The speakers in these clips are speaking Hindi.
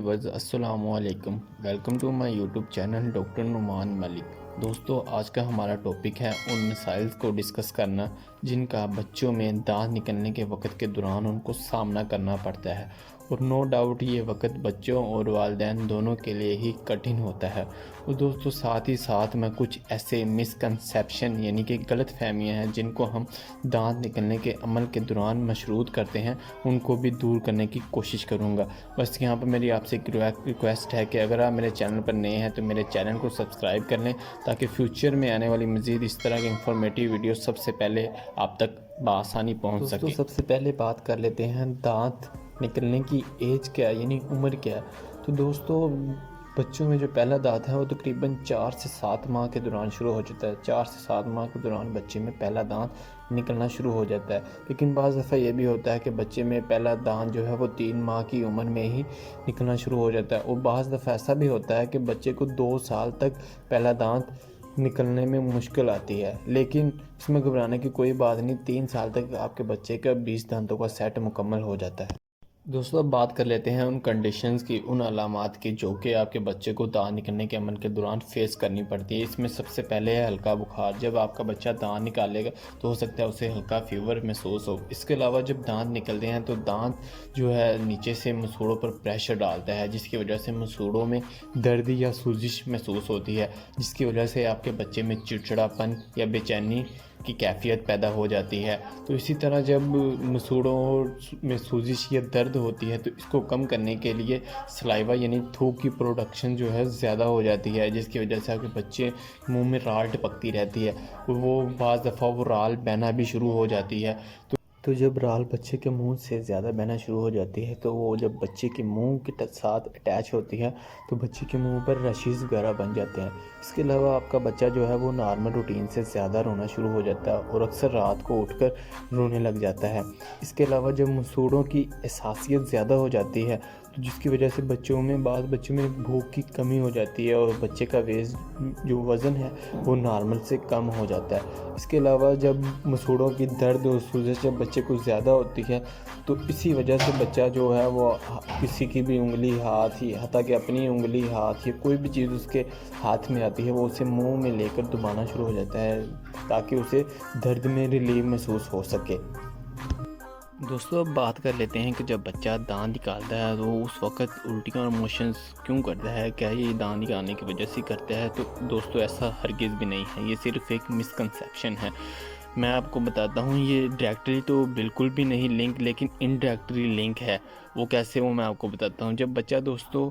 व्यूवर्स अस्सलामु अलैकुम। Welcome to my YouTube channel doctor Numan Malik. दोस्तों, आज का हमारा टॉपिक है उन मसाइल्स को डिस्कस करना जिनका बच्चों में दांत निकलने के वक्त के दौरान उनको सामना करना पड़ता है। और नो डाउट ये वक्त बच्चों और वालिदैन दोनों के लिए ही कठिन होता है। और दोस्तों, साथ ही साथ मैं कुछ ऐसे मिसकंसेप्शन यानी कि गलत फहमियाँ हैं जिनको हम दांत निकलने के अमल के दौरान मशरूत करते हैं, उनको भी दूर करने की कोशिश करूँगा। बस यहाँ पर मेरी आपसे एक रिक्वेस्ट है कि अगर आप मेरे चैनल पर नए हैं तो मेरे चैनल को सब्सक्राइब कर लें, ताकि फ्यूचर में आने वाली मज़ीद इस तरह की इंफॉर्मेटिव वीडियो सबसे पहले आप तक बआसानी पहुँच सके। दोस्तों, सबसे पहले बात कर लेते हैं दांत निकलने की एज क्या है, यानी उम्र क्या है। तो दोस्तों, बच्चों में जो पहला दांत है वो तकरीबन 4 से 7 माह के दौरान शुरू हो जाता है। 4 से 7 माह के दौरान बच्चे में पहला दांत निकलना शुरू हो जाता है। लेकिन बाज़ दफ़ा ये भी होता है कि बच्चे में पहला दांत जो है वो 3 माह की उम्र में ही निकलना शुरू हो जाता है। और बाज़ दफ़ा ऐसा भी होता है कि बच्चे को 2 साल तक पहला दांत निकलने में मुश्किल आती है। लेकिन इसमें घबराने की कोई बात नहीं, 3 साल तक आपके बच्चे का 20 दांतों का सेट मुकम्मल हो जाता है। दोस्तों, अब बात कर लेते हैं उन कंडीशंस की, उन अलामात की जो कि आपके बच्चे को दांत निकलने के अमल के दौरान फेस करनी पड़ती है। इसमें सबसे पहले है हल्का बुखार। जब आपका बच्चा दांत निकालेगा तो हो सकता है उसे हल्का फीवर महसूस हो। इसके अलावा जब दांत निकलते हैं तो दांत जो है नीचे से मसूड़ों पर प्रेशर डालता है, जिसकी वजह से मसूड़ों में दर्द या सूजिश महसूस होती है, जिसकी वजह से आपके बच्चे में चिड़चिड़ापन या बेचैनी की कैफियत पैदा हो जाती है। तो इसी तरह जब मसूड़ों में सूजिश या दर्द होती है तो इसको कम करने के लिए सलाइवा यानी थूक की प्रोडक्शन जो है ज़्यादा हो जाती है, जिसकी वजह से आपके बच्चे मुंह में राल टपकती रहती है। वो बाज़ दफ़ा वो राल बहना भी शुरू हो जाती है। तो जब राल बच्चे के मुंह से ज़्यादा बहना शुरू हो जाती है तो वो जब बच्चे के मुंह के साथ अटैच होती है तो बच्चे के मुंह पर रशीज़ वगैरह बन जाते हैं। इसके अलावा आपका बच्चा जो है वो नॉर्मल रूटीन से ज़्यादा रोना शुरू हो जाता है और अक्सर रात को उठकर रोने लग जाता है। इसके अलावा जब मसूड़ों की एहसासियत ज़्यादा हो जाती है तो जिसकी वजह से बाद बच्चों में भूख की कमी हो जाती है और बच्चे का जो वज़न है वो नॉर्मल से कम हो जाता है। इसके अलावा जब मसूड़ों की दर्द और सूजश जब बच्चे को ज़्यादा होती है तो इसी वजह से बच्चा जो है वो किसी की भी उंगली, हाथ, ही हत्ता कि अपनी उंगली, हाथ या कोई भी चीज़ उसके हाथ में आती है वो उसे मुंह में लेकर दबाना शुरू हो जाता है, ताकि उसे दर्द में रिलीफ महसूस हो सके। दोस्तों, अब बात कर लेते हैं कि जब बच्चा दांत निकालता है तो उस वक्त उल्टियाँ और मोशंस क्यों करता है, क्या ये दांत निकालने की वजह से करता है। तो दोस्तों, ऐसा हरगिज़ भी नहीं है, ये सिर्फ एक मिसकंसेप्शन है। मैं आपको बताता हूँ, ये डायरेक्टली तो बिल्कुल भी नहीं लिंक, लेकिन इनडायरेक्टली लिंक है। वो कैसे, वो मैं आपको बताता हूँ। जब बच्चा दोस्तों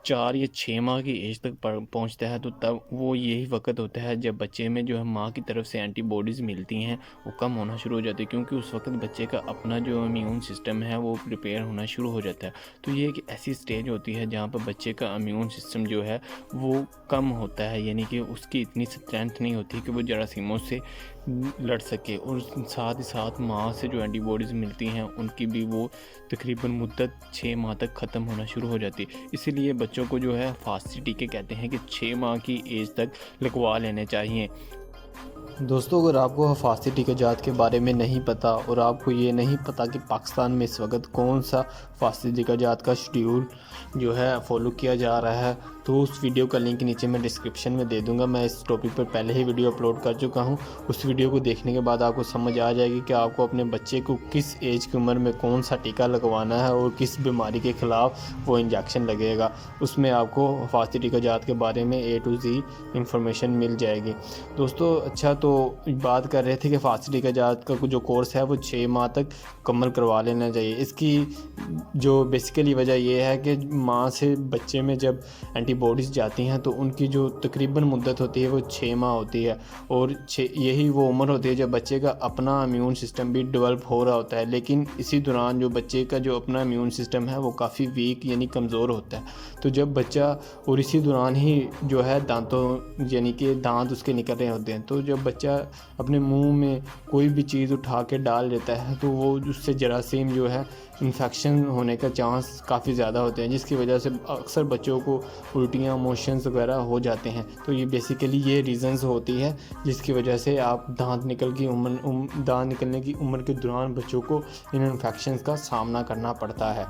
4 या 6 माह की एज तक पहुंचता है तो तब वो यही वक्त होता है जब बच्चे में जो है माँ की तरफ से एंटीबॉडीज़ मिलती हैं वो कम होना शुरू हो जाती है, क्योंकि उस वक्त बच्चे का अपना जो इम्यून सिस्टम है वो प्रिपेयर होना शुरू हो जाता है। तो ये एक ऐसी स्टेज होती है जहाँ पर बच्चे का इम्यून सिस्टम जो है वो कम होता है, यानी कि उसकी इतनी स्ट्रेंथ नहीं होती कि वो जरासीमों से लड़ सके। और साथ ही साथ माँ से जो एंटीबॉडीज़ मिलती हैं उनकी भी वो तकरीबन मुद्दत 6 माह तक ख़त्म होना शुरू हो जाती है। इसीलिए बच्चों को जो है फास्टी टीके कहते हैं कि 6 माह की एज तक लगवा लेने चाहिए। दोस्तों, अगर आपको हिफाजती टीकाजात के बारे में नहीं पता और आपको ये नहीं पता कि पाकिस्तान में इस वक्त कौन सा हिफाजती टीकाजात का शेड्यूल जो है फॉलो किया जा रहा है, तो उस वीडियो का लिंक नीचे मैं डिस्क्रिप्शन में दे दूंगा। मैं इस टॉपिक पर पहले ही वीडियो अपलोड कर चुका हूं। उस वीडियो को देखने के बाद आपको समझ आ जाएगी कि आपको अपने बच्चे को किस एज की उम्र में कौन सा टीका लगवाना है और किस बीमारी के ख़िलाफ़ वो इंजेक्शन लगेगा। उसमें आपको हिफाजती टीकाजात के बारे में A to Z इंफॉर्मेशन मिल जाएगी। दोस्तों, अच्छा, तो बात कर रहे थे कि हिफाजती टीकाजात का जो कोर्स है वो 6 माह तक मुकम्मल करवा लेना चाहिए। इसकी जो बेसिकली वजह ये है कि माँ से बच्चे में जब एंटीबॉडीज़ जाती हैं तो उनकी जो तकरीबन मुद्दत होती है वो 6 माह होती है, और यही वो उम्र होती है जब बच्चे का अपना इम्यून सिस्टम भी डेवलप हो रहा होता है। लेकिन इसी दौरान जो बच्चे का जो अपना इम्यून सिस्टम है वो काफ़ी वीक यानी कमज़ोर होता है। तो जब बच्चा, और इसी दौरान ही जो है दांतों यानी कि दांत उसके निकल रहे होते हैं, तो जब बच्चा अपने मुंह में कोई भी चीज़ उठा के डाल देता है तो वो उससे जरासीम जो है इन्फेक्शन होने का चांस काफ़ी ज़्यादा होते हैं, जिसकी वजह से अक्सर बच्चों को उल्टियाँ, मोशंस वगैरह हो जाते हैं। तो ये बेसिकली ये रीज़न्स होती है जिसकी वजह से आप दांत निकलने की उम्र के दौरान बच्चों को इन इन्फेक्शंस का सामना करना पड़ता है।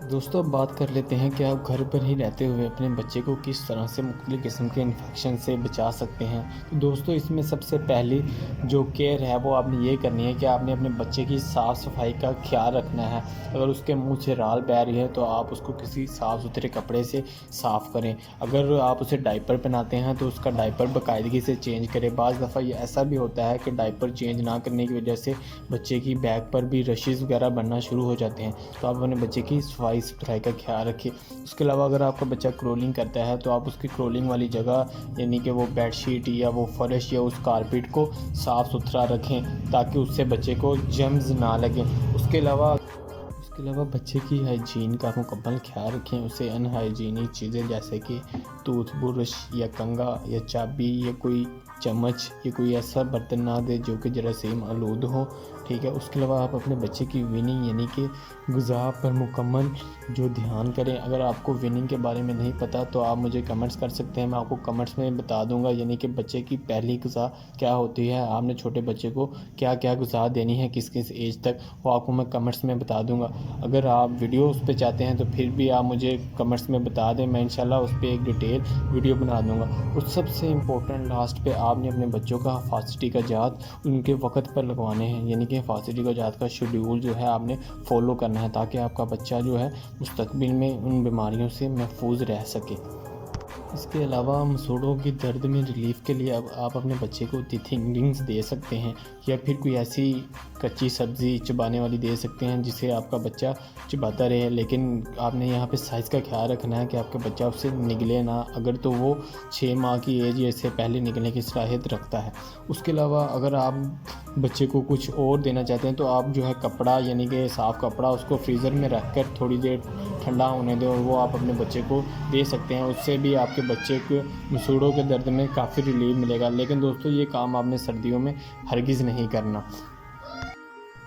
दोस्तों अब बात कर लेते हैं कि आप घर पर ही रहते हुए अपने बच्चे को किस तरह से मुख्तलिफ़ किस्म के इन्फेक्शन से बचा सकते हैं। तो दोस्तों इसमें सबसे पहली जो केयर है वो आपने ये करनी है कि आपने अपने बच्चे की साफ़ सफाई का ख्याल रखना है। अगर उसके मुंह से राल बह रही है तो आप उसको किसी साफ़ सुथरे कपड़े से साफ़ करें। अगर आप उसे डायपर पहनाते हैं तो उसका डायपर बाकायदगी से चेंज करें। बाज़ दफ़ा ये ऐसा भी होता है कि डायपर चेंज ना करने की वजह से बच्चे की बैक पर भी रशेज़ वगैरह बनना शुरू हो जाते हैं। तो आप अपने बच्चे की सफाई सुथराई का ख्याल रखिए। उसके अलावा अगर आपका बच्चा क्रोलिंग करता है तो आप उसकी क्रोलिंग वाली जगह यानी कि वो बेडशीट या वो फर्श या उस कारपेट को साफ़ सुथरा रखें ताकि उससे बच्चे को जर्म्स ना लगें। उसके अलावा बच्चे की हाइजीन का मुकम्मल ख्याल रखें। उसे अनहाइजीनिक चीज़ें जैसे कि टूथब्रश या कंघा या चाबी या कोई चम्मच या कोई ऐसा बर्तन ना दें जो कि जरासीम आलूद हो। ठीक है, उसके अलावा आप अपने बच्चे की विनिंग यानी कि ग़िज़ा पर मुकम्मल जो ध्यान करें। अगर आपको विनिंग के बारे में नहीं पता तो आप मुझे कमेंट्स कर सकते हैं, मैं आपको कमेंट्स में बता दूंगा। यानी कि बच्चे की पहली ग़िज़ा क्या होती है, आपने छोटे बच्चे को क्या क्या ग़िज़ा देनी है किस किस एज तक, वो आपको मैं कमेंट्स में बता दूंगा। अगर आप वीडियो उस पर चाहते हैं तो फिर भी आप मुझे कमेंट्स में बता दें, मैं इंशाल्लाह उस पर एक डिटेल वीडियो बना दूंगा। और सबसे इम्पोर्टेंट लास्ट पे आपने अपने बच्चों का हिफाजती कागजात उनके वक्त पर लगवाने हैं। यानी कि हिफाजती कागजात का शेड्यूल जो है आपने फ़ॉलो करना है ताकि आपका बच्चा जो है मुस्तकबिल में उन बीमारियों से महफूज रह सके। इसके अलावा मसूड़ों की दर्द में रिलीफ़ के लिए अब आप अपने बच्चे को टिथिंग दे सकते हैं या फिर कोई ऐसी कच्ची सब्ज़ी चबाने वाली दे सकते हैं जिसे आपका बच्चा चबाता रहे। लेकिन आपने यहाँ पे साइज़ का ख्याल रखना है कि आपका बच्चा उससे निगले ना, अगर तो वो 6 माह की एज या इससे पहले निकलने की सलाहियत रखता है। उसके अलावा अगर आप बच्चे को कुछ और देना चाहते हैं तो आप जो है कपड़ा यानी कि साफ़ कपड़ा उसको फ्रीज़र में रख कर थोड़ी देर ठंडा होने दें और वो आप अपने बच्चे को दे सकते हैं। उससे भी आपके बच्चे को मसूड़ों के दर्द में काफ़ी रिलीफ मिलेगा। लेकिन दोस्तों ये काम आपने सर्दियों में हरगिज़ नहीं करना।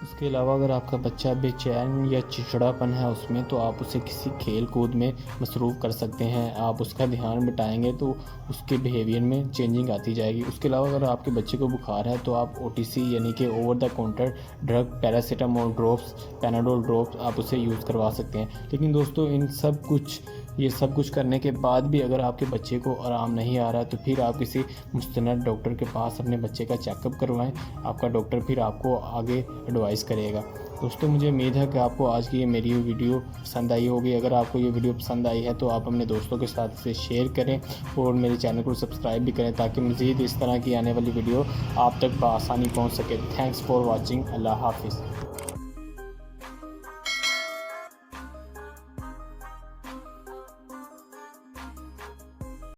उसके अलावा अगर आपका बच्चा बेचैन या चिड़चिड़ापन है उसमें तो आप उसे किसी खेल कूद में मसरूफ़ कर सकते हैं। आप उसका ध्यान बटाएंगे तो उसके बिहेवियर में चेंजिंग आती जाएगी। उसके अलावा अगर आपके बच्चे को बुखार है तो आप ओटीसी यानी कि over the counter drug paracetamol drops, Panadol drops आप उसे यूज़ करवा सकते हैं। लेकिन दोस्तों ये सब कुछ करने के बाद भी अगर आपके बच्चे को आराम नहीं आ रहा है तो फिर आप किसी मुस्तनद डॉक्टर के पास अपने बच्चे का चेकअप करवाएं। आपका डॉक्टर फिर आपको आगे एडवाइस करेगा। दोस्तों मुझे उम्मीद है कि आपको आज की ये मेरी वीडियो पसंद आई होगी। अगर आपको ये वीडियो पसंद आई है तो आप अपने दोस्तों के साथ इसे शेयर करें और मेरे चैनल को सब्सक्राइब भी करें ताकि मज़ीद इस तरह की आने वाली वीडियो आप तक बआसानी पहुँच सके। Thanks for watching. अल्लाह हाफिज़।